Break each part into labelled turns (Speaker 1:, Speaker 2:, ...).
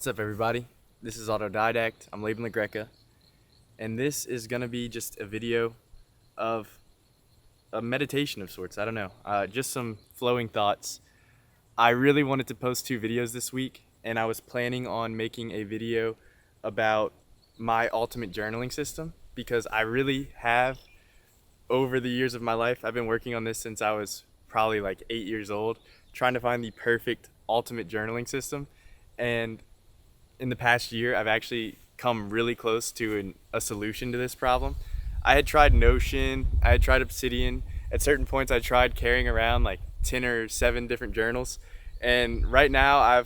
Speaker 1: What's up, everybody? This is Autodidact. I'm Laban LaGreca, and this is gonna be just a video of a meditation of sorts. I don't know, just some flowing thoughts. I really wanted to post 2 videos this week, and I was planning on making a video about my ultimate journaling system because I really have, over the years of my life, I've been working on this since I was probably like 8 years old, trying to find the perfect ultimate journaling system. And in the past year, I've actually come really close to a solution to this problem. I had tried Notion, I had tried Obsidian. At certain points, I tried carrying around like 10 or 7 different journals. And right now,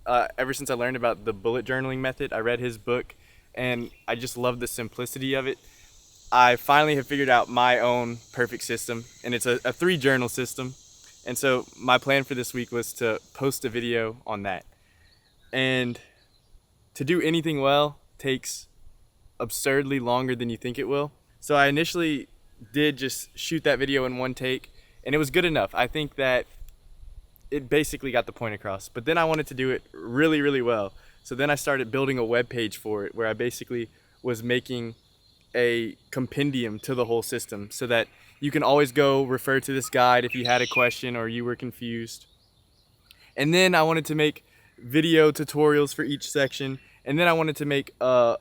Speaker 1: ever since I learned about the bullet journaling method, I read his book, and I just love the simplicity of it. I finally have figured out my own perfect system, and it's a 3 journal system. And so my plan for this week was to post a video on that. And to do anything well takes absurdly longer than you think it will. So I initially did just shoot that video in one take, and it was good enough. I think that it basically got the point across. But then I wanted to do it really, really well. So then I started building a web page for it where I basically was making a compendium to the whole system so that you can always go refer to this guide if you had a question or you were confused. And then I wanted to make video tutorials for each section, and then I wanted to make a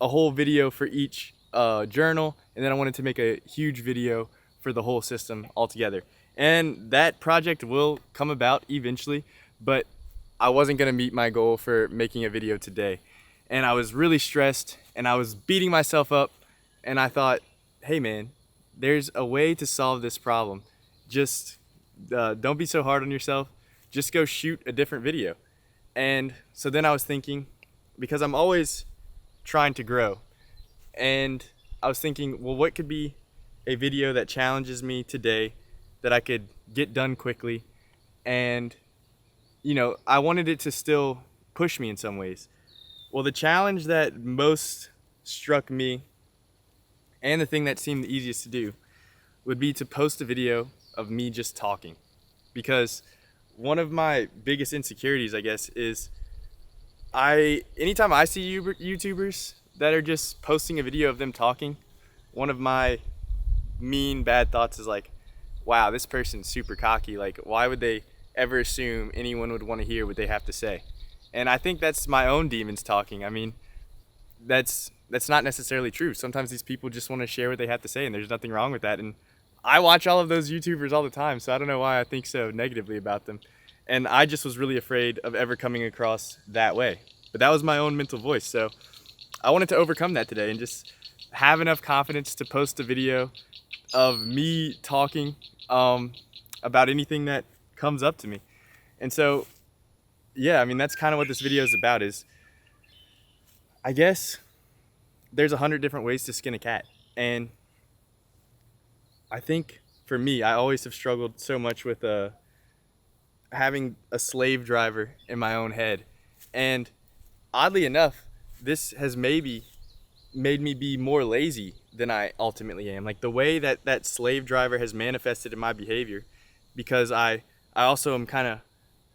Speaker 1: whole video for each journal, and then I wanted to make a huge video for the whole system altogether. And that project will come about eventually, but I wasn't going to meet my goal for making a video today. And I was really stressed, and I was beating myself up, and I thought, hey man, there's a way to solve this problem. Just don't be so hard on yourself. Just go shoot a different video. And so then I was thinking, because I'm always trying to grow, and I was thinking, well, what could be a video that challenges me today that I could get done quickly? And, I wanted it to still push me in some ways. Well, the challenge that most struck me, and the thing that seemed the easiest to do, would be to post a video of me just talking. Because one of my biggest insecurities, I guess, is anytime I see YouTubers that are just posting a video of them talking, one of my mean bad thoughts is like, wow, this person's super cocky. Like, why would they ever assume anyone would want to hear what they have to say? And I think that's my own demons talking. I mean, that's not necessarily true. Sometimes these people just want to share what they have to say, and there's nothing wrong with that. And I watch all of those YouTubers all the time, so I don't know why I think so negatively about them. And I just was really afraid of ever coming across that way. But that was my own mental voice. So I wanted to overcome that today and just have enough confidence to post a video of me talking about anything that comes up to me. And so, yeah, I mean, that's kind of what this video is about. Is I guess there's 100 different ways to skin a cat. And I think for me, I always have struggled so much with having a slave driver in my own head. And oddly enough, this has maybe made me be more lazy than I ultimately am. Like the way that slave driver has manifested in my behavior, because I also am kind of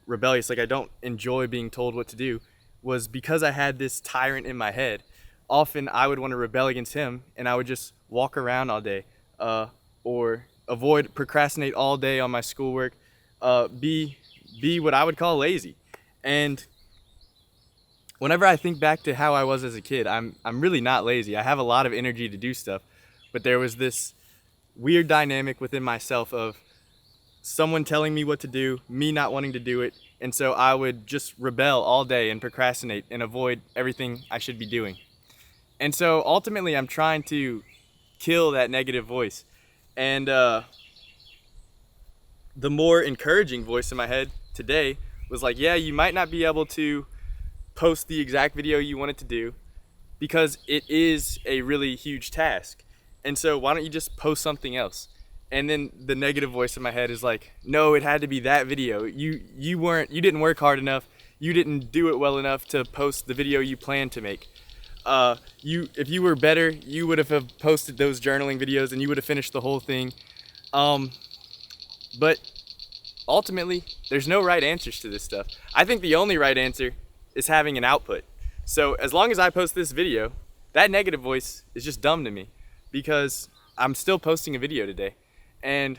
Speaker 1: rebellious. Like I don't enjoy being told what to do, was because I had this tyrant in my head. Often I would want to rebel against him, and I would just walk around all day, or procrastinate all day on my schoolwork, be what I would call lazy. And whenever I think back to how I was as a kid, I'm really not lazy. I have a lot of energy to do stuff, but there was this weird dynamic within myself of someone telling me what to do, me not wanting to do it, and so I would just rebel all day and procrastinate and avoid everything I should be doing. And so ultimately I'm trying to kill that negative voice. And the more encouraging voice in my head today was like, yeah, you might not be able to post the exact video you wanted to do because it is a really huge task. And so why don't you just post something else? And then the negative voice in my head is like, no, it had to be that video. You didn't work hard enough. You didn't do it well enough to post the video you planned to make. If you were better, you would have posted those journaling videos and you would have finished the whole thing. But ultimately, there's no right answers to this stuff. I think the only right answer is having an output. So as long as I post this video, that negative voice is just dumb to me because I'm still posting a video today. And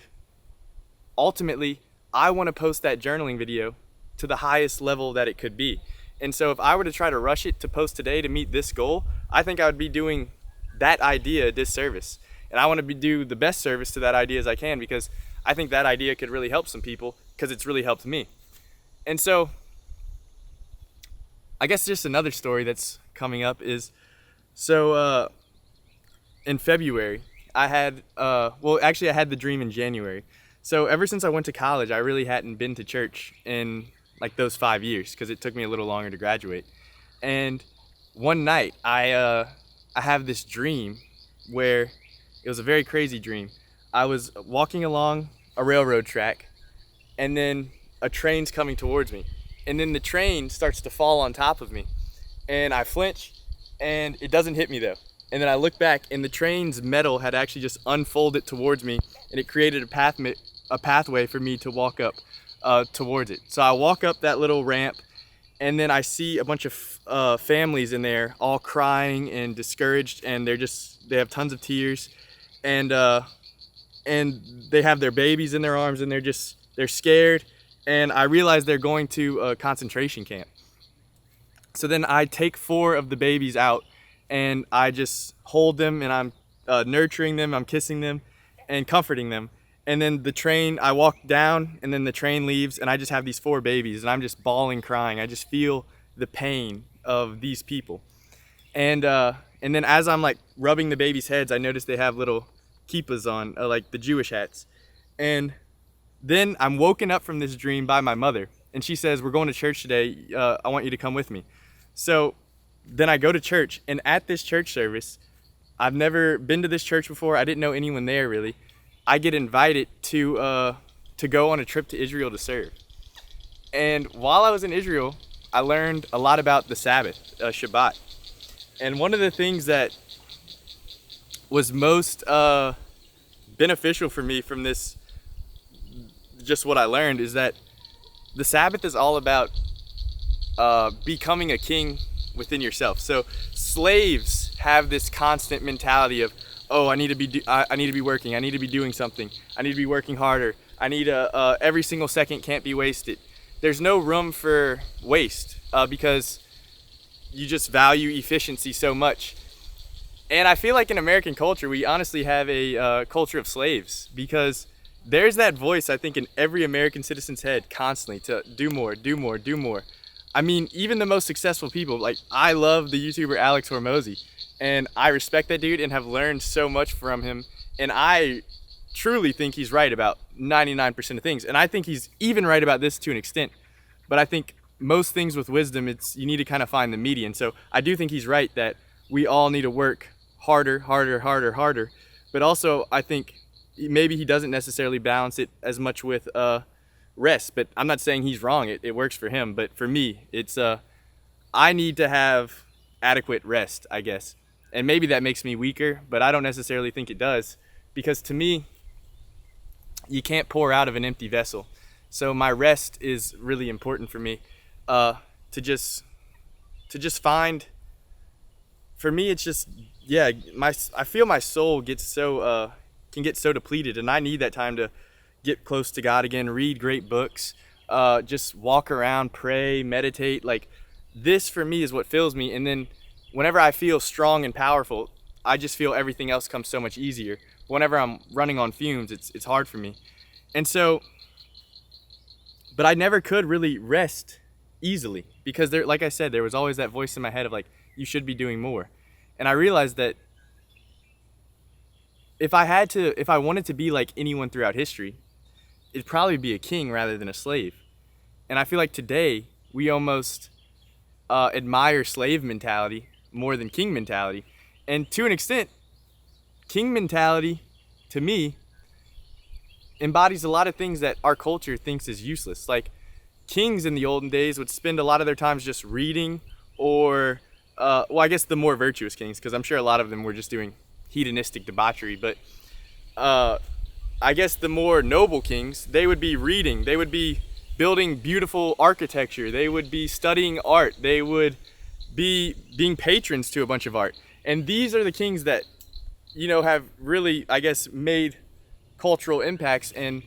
Speaker 1: ultimately, I want to post that journaling video to the highest level that it could be. And so if I were to try to rush it to post today to meet this goal, I think I would be doing that idea a disservice. And I want to do the best service to that idea as I can, because I think that idea could really help some people, because it's really helped me. And so I guess just another story that's coming up is, in February, I had the dream in January. So ever since I went to college, I really hadn't been to church in like those 5 years, because it took me a little longer to graduate. And one night I have this dream where it was a very crazy dream. I was walking along a railroad track, and then a train's coming towards me. And then the train starts to fall on top of me. And I flinch, and it doesn't hit me though. And then I look back, and the train's metal had actually just unfolded towards me, and it created a pathway for me to walk up towards it. So I walk up that little ramp, and then I see a bunch of families in there all crying and discouraged, and they have tons of tears, and they have their babies in their arms, and they're scared. And I realize they're going to a concentration camp. So then I take 4 of the babies out, and I just hold them, and I'm nurturing them, I'm kissing them and comforting them. And then I walk down, and then the train leaves, and I just have these 4 babies, and I'm just bawling, crying. I just feel the pain of these people. And then as I'm like rubbing the babies' heads, I notice they have little kippas on, like the Jewish hats. And then I'm woken up from this dream by my mother, and she says, "We're going to church today. I want you to come with me." So then I go to church, and at this church service, I've never been to this church before. I didn't know anyone there really. I get invited to go on a trip to Israel to serve. And while I was in Israel, I learned a lot about the Sabbath, Shabbat. And one of the things that was most beneficial for me from this, just what I learned, is that the Sabbath is all about becoming a king within yourself. So slaves have this constant mentality of, oh, I need to be working, I need to be doing something, I need to be working harder, I need every single second can't be wasted. There's no room for waste because you just value efficiency so much. And I feel like in American culture, we honestly have a culture of slaves, because there's that voice, I think, in every American citizen's head constantly to do more, do more, do more. I mean, even the most successful people, like I love the YouTuber Alex Hormozy, and I respect that dude and have learned so much from him. And I truly think he's right about 99% of things. And I think he's even right about this to an extent. But I think most things with wisdom, you need to kind of find the median. So I do think he's right that we all need to work harder, harder, harder, harder. But also, I think maybe he doesn't necessarily balance it as much with rest. But I'm not saying he's wrong. It works for him. But for me, it's I need to have adequate rest, I guess. And maybe that makes me weaker, but I don't necessarily think it does, because to me, you can't pour out of an empty vessel. So my rest is really important for me. To just find, for me, it's just, yeah, I feel my soul gets so can get so depleted, and I need that time to get close to God again, read great books, just walk around, pray, meditate. Like, this for me is what fills me. And then whenever I feel strong and powerful, I just feel everything else comes so much easier. Whenever I'm running on fumes, it's hard for me. And so, but I never could really rest easily, because there, like I said, there was always that voice in my head of like, you should be doing more. And I realized that if I wanted to be like anyone throughout history, it'd probably be a king rather than a slave. And I feel like today we almost admire slave mentality more than king mentality. And to an extent, king mentality, to me, embodies a lot of things that our culture thinks is useless. Like, kings in the olden days would spend a lot of their times just reading, or, well, I guess the more virtuous kings, because I'm sure a lot of them were just doing hedonistic debauchery, but I guess the more noble kings, they would be reading, they would be building beautiful architecture. They would be studying art. They would be being patrons to a bunch of art. And these are the kings that, you know, have really, I guess, made cultural impacts, and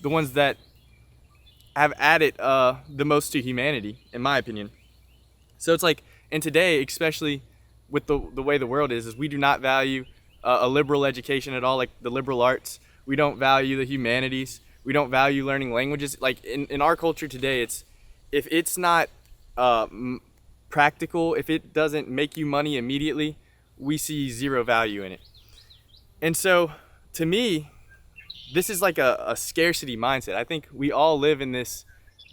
Speaker 1: the ones that have added the most to humanity, in my opinion. So it's like, and today, especially with the way the world is we do not value a liberal education at all, like the liberal arts. We don't value the humanities. We don't value learning languages. Like in our culture today, if it's not practical, if it doesn't make you money immediately, we see zero value in it. And so to me, this is like a scarcity mindset. I think we all live in this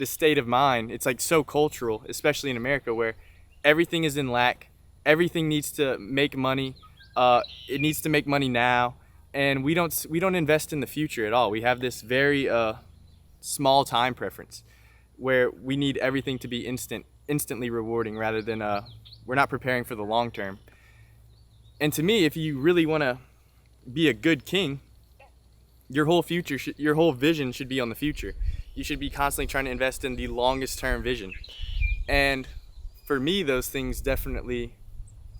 Speaker 1: state of mind. It's like so cultural, especially in America, where everything is in lack. Everything needs to make money. It needs to make money now, and we don't invest in the future at all. We have this very small time preference, where we need everything to be instantly rewarding, rather than we're not preparing for the long term. And to me, if you really want to be a good king, your whole future, your whole vision should be on the future. You should be constantly trying to invest in the longest term vision. And for me, those things definitely,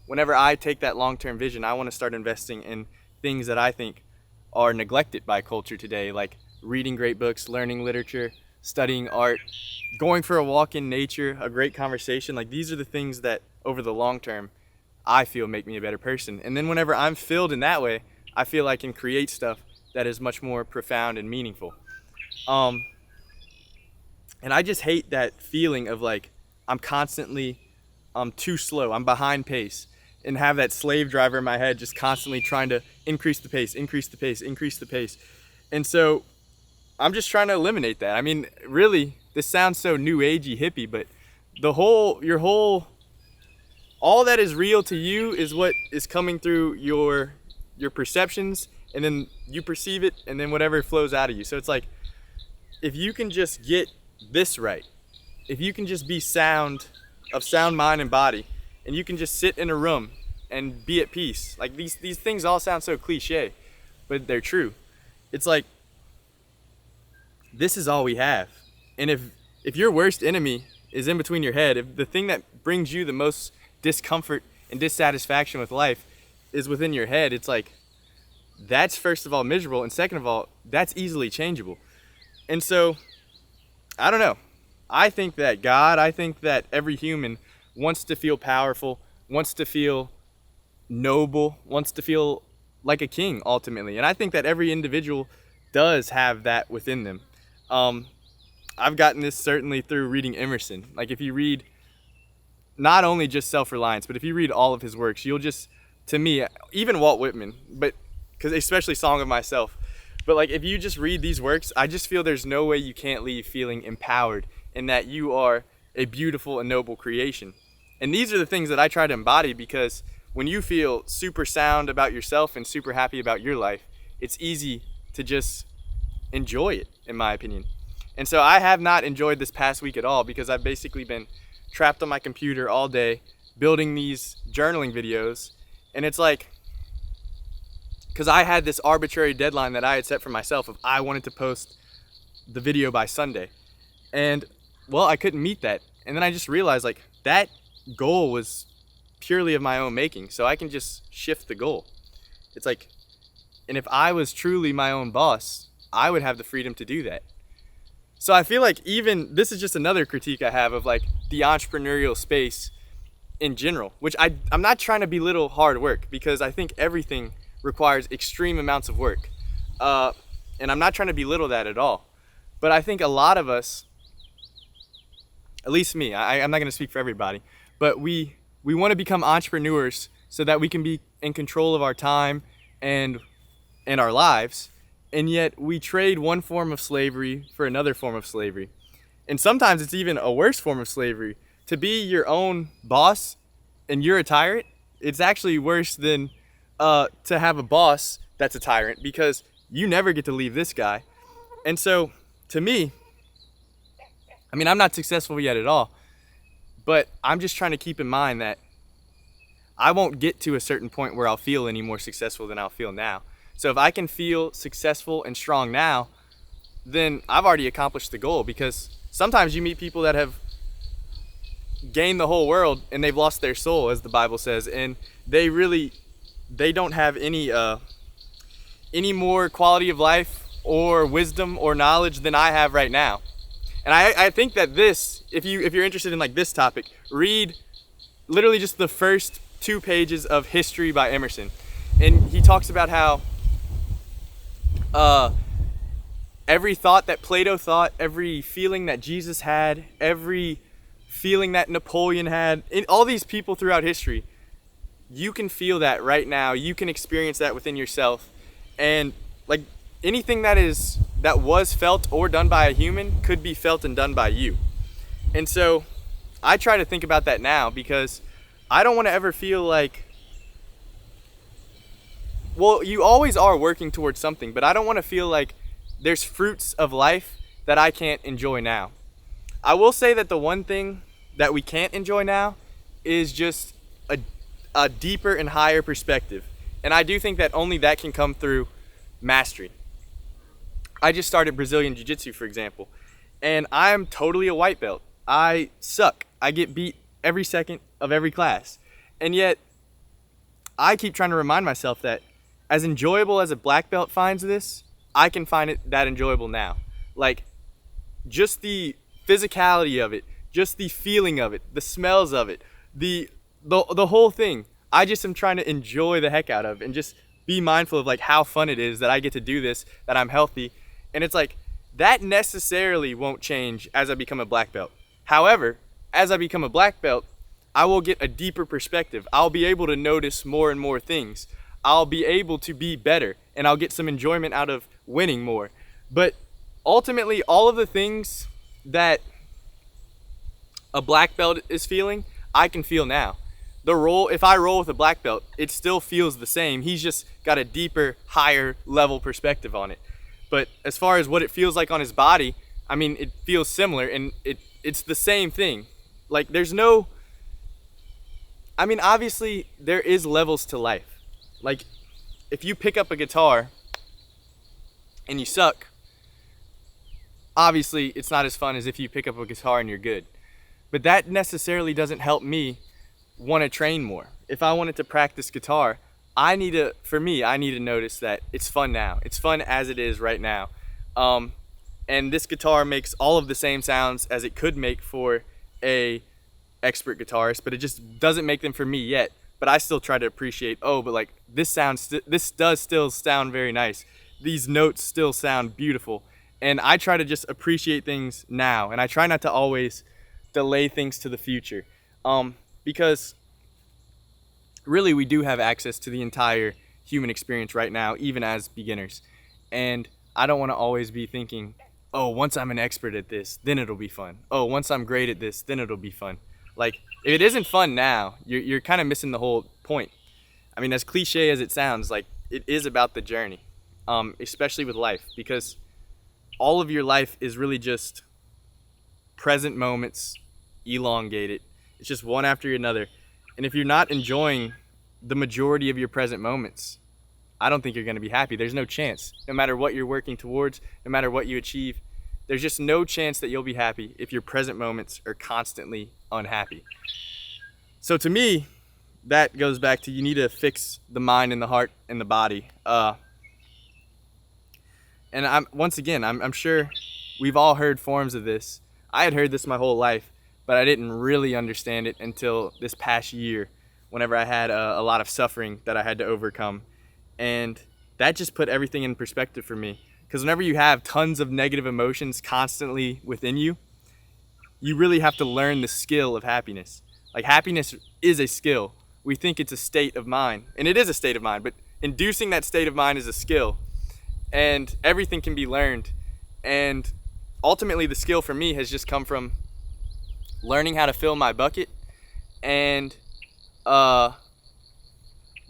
Speaker 1: whenever I take that long-term vision, I want to start investing in things that I think are neglected by culture today, like reading great books, learning literature, studying art, going for a walk in nature, a great conversation. Like, these are the things that over the long term I feel make me a better person. And then whenever I'm filled in that way, I feel I can create stuff that is much more profound and meaningful. And I just hate that feeling of like I'm constantly too slow, I'm behind pace, and have that slave driver in my head just constantly trying to increase the pace, increase the pace, increase the pace. And so I'm just trying to eliminate that. I mean, really, this sounds so new agey hippie, but all that is real to you is what is coming through your perceptions, and then you perceive it, and then whatever flows out of you. So it's like, if you can just get this right, if you can just be of sound mind and body, and you can just sit in a room and be at peace. Like, these things all sound so cliche, but they're true. It's like, this is all we have. And if your worst enemy is in between your head, if the thing that brings you the most discomfort and dissatisfaction with life is within your head, it's like, that's first of all miserable, and second of all, that's easily changeable. And so, I don't know. I think that every human wants to feel powerful, wants to feel noble, wants to feel like a king ultimately. And I think that every individual does have that within them. I've gotten this certainly through reading Emerson. Like, if you read not only just Self-Reliance, but if you read all of his works, you'll just, to me, even Walt Whitman, but because especially Song of Myself, but like, if you just read these works, I just feel there's no way you can't leave feeling empowered, and that you are a beautiful and noble creation. And these are the things that I try to embody, because when you feel super sound about yourself and super happy about your life, it's easy to just enjoy it, in my opinion. And so I have not enjoyed this past week at all, because I've basically been trapped on my computer all day building these journaling videos. And it's like, because I had this arbitrary deadline that I had set for myself of I wanted to post the video by Sunday. And well, I couldn't meet that. And then I just realized, like, that goal was purely of my own making. So I can just shift the goal. It's like, and if I was truly my own boss, I would have the freedom to do that. So I feel like, even this is just another critique I have of like the entrepreneurial space in general, which I'm not trying to belittle hard work, because I think everything requires extreme amounts of work. And I'm not trying to belittle that at all. But I think a lot of us, at least me, I'm not going to speak for everybody, but we want to become entrepreneurs so that we can be in control of our time and our lives. And yet we trade one form of slavery for another form of slavery. And sometimes it's even a worse form of slavery. To be your own boss and you're a tyrant, it's actually worse than to have a boss that's a tyrant, because you never get to leave this guy. And so, to me, I mean, I'm not successful yet at all, but I'm just trying to keep in mind that I won't get to a certain point where I'll feel any more successful than I'll feel now. So if I can feel successful and strong now, then I've already accomplished the goal, because sometimes you meet people that have gained the whole world and they've lost their soul, as the Bible says, and they don't have any more quality of life or wisdom or knowledge than I have right now. And I think that this, if you're interested in like this topic, read literally just the first 2 pages of History by Emerson. And he talks about how every thought that Plato thought, every feeling that Jesus had, every feeling that Napoleon had, all these people throughout history, you can feel that right now. You can experience that within yourself. And like anything that was felt or done by a human could be felt and done by you. And so I try to think about that now, because I don't want to ever feel like, well, you always are working towards something, but I don't want to feel like there's fruits of life that I can't enjoy now. I will say that the one thing that we can't enjoy now is just a deeper and higher perspective. And I do think that only that can come through mastery. I just started Brazilian Jiu-Jitsu, for example, and I'm totally a white belt. I suck. I get beat every second of every class. And yet, I keep trying to remind myself that as enjoyable as a black belt finds this, I can find it that enjoyable now. Like, just the physicality of it, just the feeling of it, the smells of it, the whole thing. I just am trying to enjoy the heck out of, and just be mindful of like how fun it is that I get to do this, that I'm healthy. And it's like, that necessarily won't change as I become a black belt. However, as I become a black belt, I will get a deeper perspective. I'll be able to notice more and more things. I'll be able to be better, and I'll get some enjoyment out of winning more. But ultimately, all of the things that a black belt is feeling, I can feel now. If I roll with a black belt, it still feels the same. He's just got a deeper, higher level perspective on it. But as far as what it feels like on his body, I mean, it feels similar, and it's the same thing. Like, there's no, I mean, obviously there is levels to life. Like, if you pick up a guitar and you suck, obviously it's not as fun as if you pick up a guitar and you're good. But that necessarily doesn't help me want to train more. If I wanted to practice guitar, I need to notice that it's fun now. It's fun as it is right now. And this guitar makes all of the same sounds as it could make for a expert guitarist, but it just doesn't make them for me yet. But I still try to appreciate, but like this does still sound very nice. These notes still sound beautiful. And I try to just appreciate things now, and I try not to always delay things to the future. Because really we do have access to the entire human experience right now, even as beginners. And I don't want to always be thinking, once I'm an expert at this, then it'll be fun. Once I'm great at this, then it'll be fun. Like, if it isn't fun now, you're kind of missing the whole point. I mean, as cliche as it sounds, like, it is about the journey, especially with life, because all of your life is really just present moments elongated. It's just one after another. And if you're not enjoying the majority of your present moments, I don't think you're going to be happy. There's no chance. No matter what you're working towards, no matter what you achieve, there's just no chance that you'll be happy if your present moments are constantly unhappy. So to me, that goes back to, you need to fix the mind and the heart and the body. And I'm sure we've all heard forms of this. I had heard this my whole life, but I didn't really understand it until this past year, whenever I had a lot of suffering that I had to overcome. And that just put everything in perspective for me. Because whenever you have tons of negative emotions constantly within you, you really have to learn the skill of happiness. Like, happiness is a skill. We think it's a state of mind, and it is a state of mind, but inducing that state of mind is a skill. And everything can be learned. And ultimately, the skill for me has just come from learning how to fill my bucket and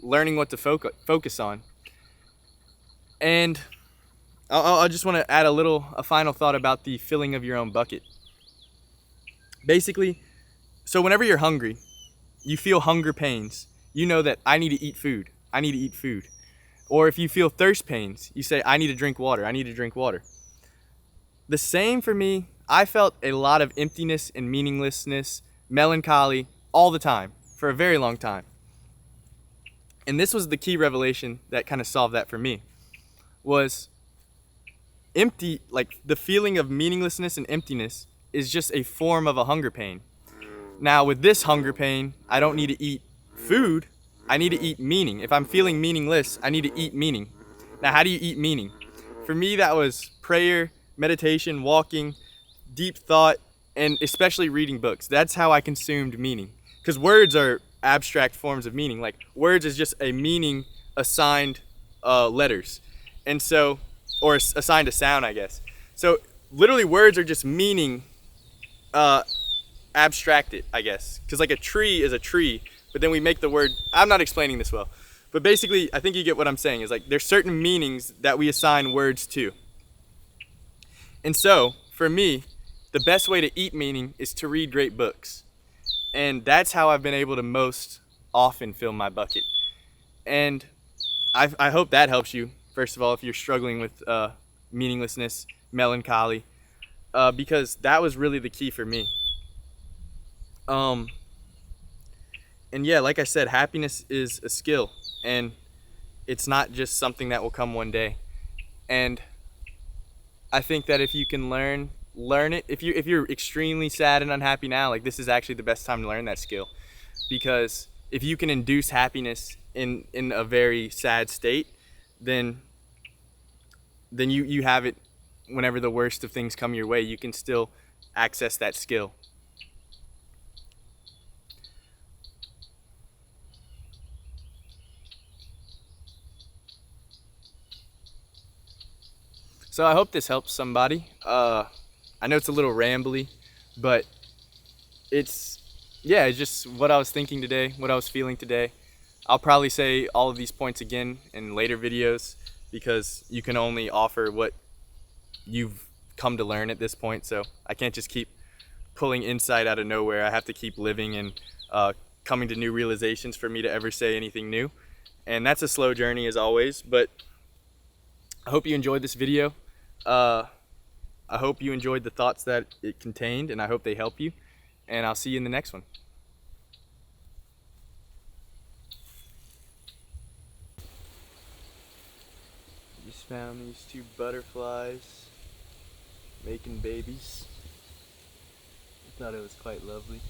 Speaker 1: learning what to focus on. And I just want to add a final thought about the filling of your own bucket. Basically, so whenever you're hungry, you feel hunger pains. You know that I need to eat food. I need to eat food. Or if you feel thirst pains, you say, I need to drink water. I need to drink water. The same for me. I felt a lot of emptiness and meaninglessness, melancholy all the time for a very long time. And this was the key revelation that kind of solved that for me. Was empty, like the feeling of meaninglessness and emptiness is just a form of a hunger pain. Now with this hunger pain, I don't need to eat food, I need to eat meaning. If I'm feeling meaningless, I need to eat meaning. Now how do you eat meaning? For me, that was prayer, meditation, walking, deep thought, and especially reading books. That's how I consumed meaning. Because words are abstract forms of meaning. Like words is just a meaning assigned letters. And so, or assigned a sound, I guess. So literally words are just meaning abstracted, I guess. Because like a tree is a tree, but then we make the word, I'm not explaining this well. But basically, I think you get what I'm saying, is like there's certain meanings that we assign words to. And so, for me, the best way to eat meaning is to read great books. And that's how I've been able to most often fill my bucket. And I hope that helps you, first of all, if you're struggling with meaninglessness, melancholy, because that was really the key for me. And yeah, like I said, happiness is a skill, and it's not just something that will come one day. And I think that if you can learn it. If you're extremely sad and unhappy now, like this is actually the best time to learn that skill, because if you can induce happiness in a very sad state, then you have it whenever the worst of things come your way. You can still access that skill. So I hope this helps somebody. I know it's a little rambly, but it's just what I was thinking today, what I was feeling today. I'll probably say all of these points again in later videos, because you can only offer what you've come to learn at this point. So I can't just keep pulling insight out of nowhere. I have to keep living and coming to new realizations for me to ever say anything new. And that's a slow journey as always, but I hope you enjoyed this video. I hope you enjoyed the thoughts that it contained, and I hope they help you. And I'll see you in the next one. Just found these two butterflies making babies. I thought it was quite lovely.